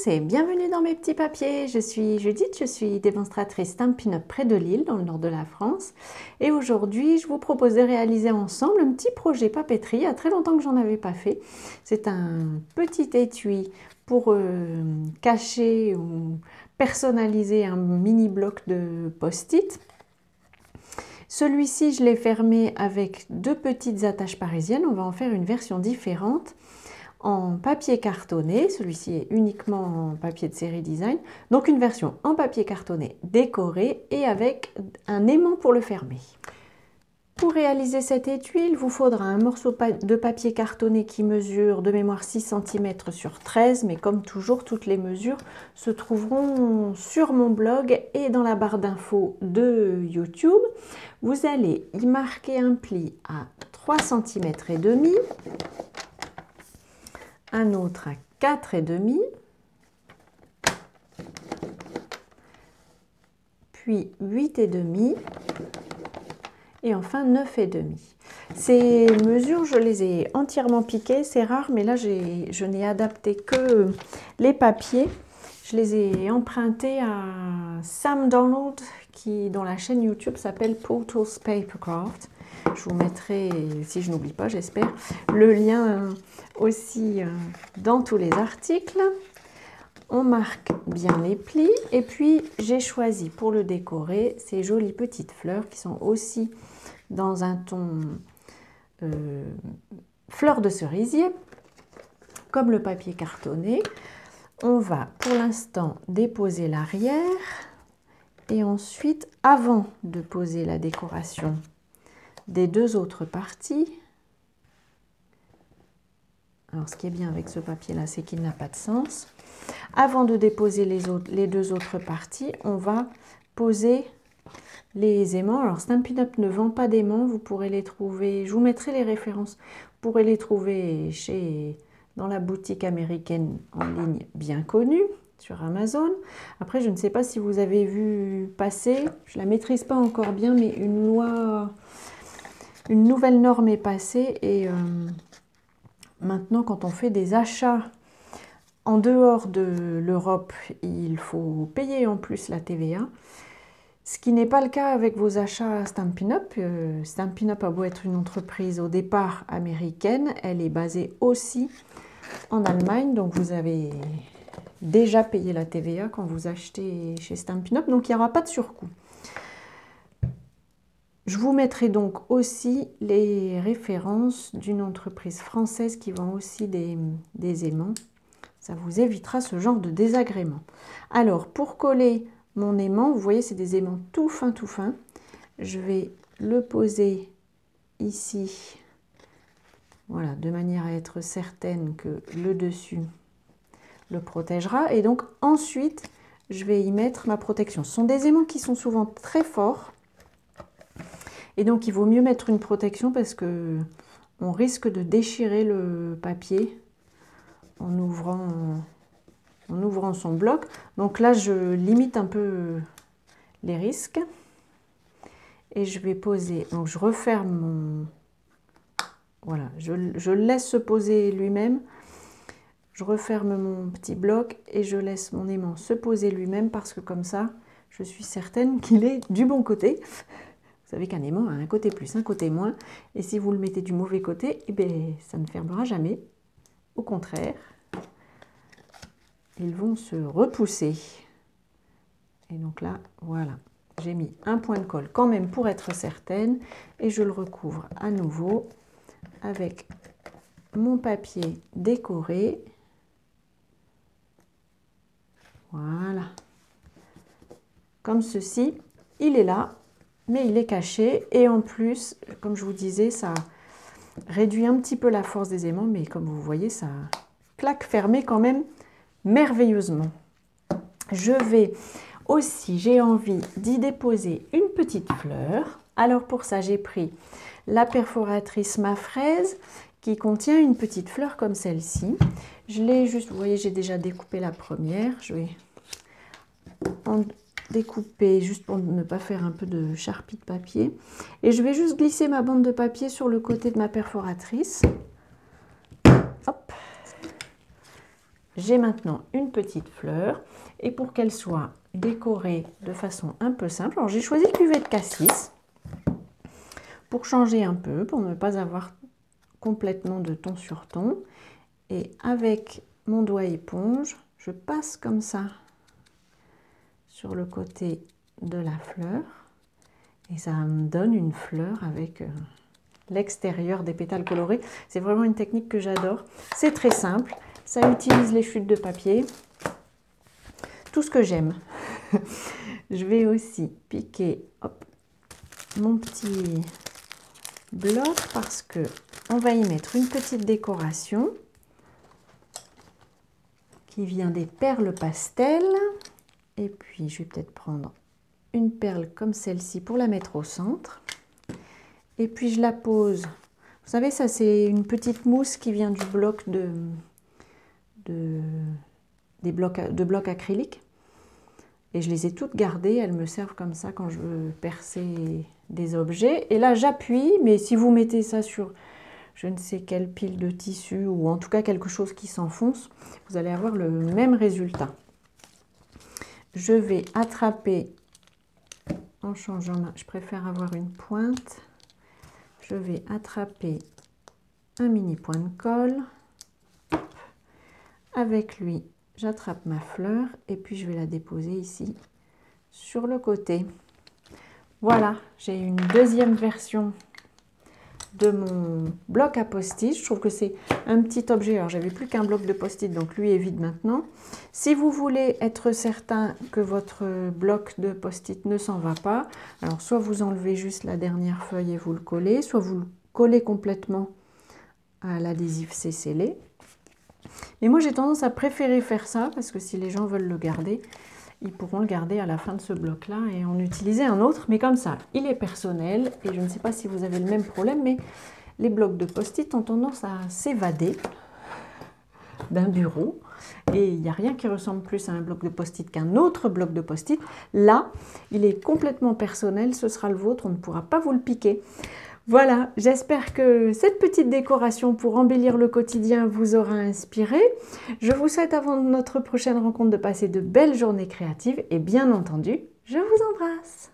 et bienvenue dans mes petits papiers. Je suis Judith, je suis démonstratrice Stampin' Up près de Lille, dans le nord de la France. Et aujourd'hui, je vous propose de réaliser ensemble un petit projet papeterie. Il y a très longtemps que j'en avais pas fait. C'est un petit étui pour cacher ou personnaliser un mini bloc de post-it. Celui-ci, je l'ai fermé avec deux petites attaches parisiennes. On va en faire une version différente en papier cartonné, celui-ci est uniquement en papier de série design, donc une version en papier cartonné décoré et avec un aimant pour le fermer. Pour réaliser cet étui, il vous faudra un morceau de papier cartonné qui mesure de mémoire 6 cm sur 13, mais comme toujours, toutes les mesures se trouveront sur mon blog et dans la barre d'infos de YouTube. Vous allez y marquer un pli à 3 cm et demi. Un autre à 4,5, puis 8,5 et enfin 9,5. Ces mesures, je les ai entièrement piquées, c'est rare, mais là je n'ai adapté que les papiers. Je les ai empruntés à Sam Donald, dont la chaîne YouTube s'appelle Portals Papercraft. Je vous mettrai, si je n'oublie pas, j'espère, le lien aussi dans tous les articles. On marque bien les plis et puis j'ai choisi pour le décorer ces jolies petites fleurs qui sont aussi dans un ton fleur de cerisier, comme le papier cartonné. On va pour l'instant déposer l'arrière et ensuite, avant de poser la décoration des deux autres parties, alors ce qui est bien avec ce papier là, c'est qu'il n'a pas de sens. Avant de déposer les deux autres parties, on va poser les aimants. Alors Stampin' Up ne vend pas d'aimants, vous pourrez les trouver, je vous mettrai les références, vous pourrez les trouver dans la boutique américaine en ligne bien connue, sur Amazon. Après, je ne sais pas si vous avez vu passer, je ne la maîtrise pas encore bien, mais une nouvelle norme est passée et maintenant, quand on fait des achats en dehors de l'Europe, il faut payer en plus la TVA. Ce qui n'est pas le cas avec vos achats Stampin' Up. Stampin' Up a beau être une entreprise au départ américaine, elle est basée aussi en Allemagne, donc vous avez déjà payé la TVA quand vous achetez chez Stampin' Up, donc il n'y aura pas de surcoût. Je vous mettrai donc aussi les références d'une entreprise française qui vend aussi des aimants. Ça vous évitera ce genre de désagrément. Alors, pour coller mon aimant, vous voyez, c'est des aimants tout fins, tout fins. Je vais le poser ici, voilà, de manière à être certaine que le dessus le protégera. Et donc, ensuite, je vais y mettre ma protection. Ce sont des aimants qui sont souvent très forts. Et donc, il vaut mieux mettre une protection parce que on risque de déchirer le papier en ouvrant son bloc. Donc là, je limite un peu les risques. Et je vais poser, donc je referme mon... Voilà, je le laisse se poser lui-même. Je referme mon petit bloc et je laisse mon aimant se poser lui-même parce que comme ça, je suis certaine qu'il est du bon côté. Vous savez qu'un aimant a un côté plus, un côté moins. Et si vous le mettez du mauvais côté, eh bien, ça ne fermera jamais. Au contraire, ils vont se repousser. Et donc là, voilà. J'ai mis un point de colle quand même pour être certaine. Et je le recouvre à nouveau avec mon papier décoré. Voilà. Comme ceci, il est là. Mais il est caché et en plus, comme je vous disais, ça réduit un petit peu la force des aimants, mais comme vous voyez, ça claque fermé quand même merveilleusement. Je vais aussi, j'ai envie d'y déposer une petite fleur. Alors pour ça, j'ai pris la perforatrice Ma Fraise qui contient une petite fleur comme celle-ci. Je l'ai juste, vous voyez, j'ai déjà découpé la première. Je vais en découper juste pour ne pas faire un peu de charpie de papier. Et je vais juste glisser ma bande de papier sur le côté de ma perforatrice. Hop. j'ai maintenant une petite fleur et pour qu'elle soit décorée de façon un peu simple, alors j'ai choisi cuvée de cassis pour changer un peu, pour ne pas avoir complètement de ton sur ton. Et avec mon doigt éponge, je passe comme ça sur le côté de la fleur et ça me donne une fleur avec l'extérieur des pétales colorés. C'est vraiment une technique que j'adore. C'est très simple, ça utilise les chutes de papier, tout ce que j'aime. Je vais aussi piquer hop, mon petit bloc parce que on va y mettre une petite décoration qui vient des perles pastel. Et puis je vais peut-être prendre une perle comme celle-ci pour la mettre au centre. Et puis je la pose. Vous savez, ça c'est une petite mousse qui vient du bloc de blocs acryliques. Et je les ai toutes gardées, elles me servent comme ça quand je veux percer des objets. Et là j'appuie, mais si vous mettez ça sur je ne sais quelle pile de tissu ou en tout cas quelque chose qui s'enfonce, vous allez avoir le même résultat. Je vais attraper, en changeant, je préfère avoir une pointe, je vais attraper un mini point de colle. Avec lui, j'attrape ma fleur et puis je vais la déposer ici sur le côté. Voilà, j'ai une deuxième version de mon bloc à post-it. Je trouve que c'est un petit objet. Alors, j'avais plus qu'un bloc de post-it, donc lui est vide maintenant. Si vous voulez être certain que votre bloc de post-it ne s'en va pas, alors soit vous enlevez juste la dernière feuille et vous le collez, soit vous le collez complètement à l'adhésif c'est scellé. Mais moi, j'ai tendance à préférer faire ça parce que si les gens veulent le garder, ils pourront le garder à la fin de ce bloc-là et en utiliser un autre. Mais comme ça, il est personnel et je ne sais pas si vous avez le même problème, mais les blocs de post-it ont tendance à s'évader d'un bureau. Et il n'y a rien qui ressemble plus à un bloc de post-it qu'un autre bloc de post-it. Là, il est complètement personnel, ce sera le vôtre, on ne pourra pas vous le piquer. Voilà, j'espère que cette petite décoration pour embellir le quotidien vous aura inspiré. Je vous souhaite avant notre prochaine rencontre de passer de belles journées créatives et bien entendu, je vous embrasse.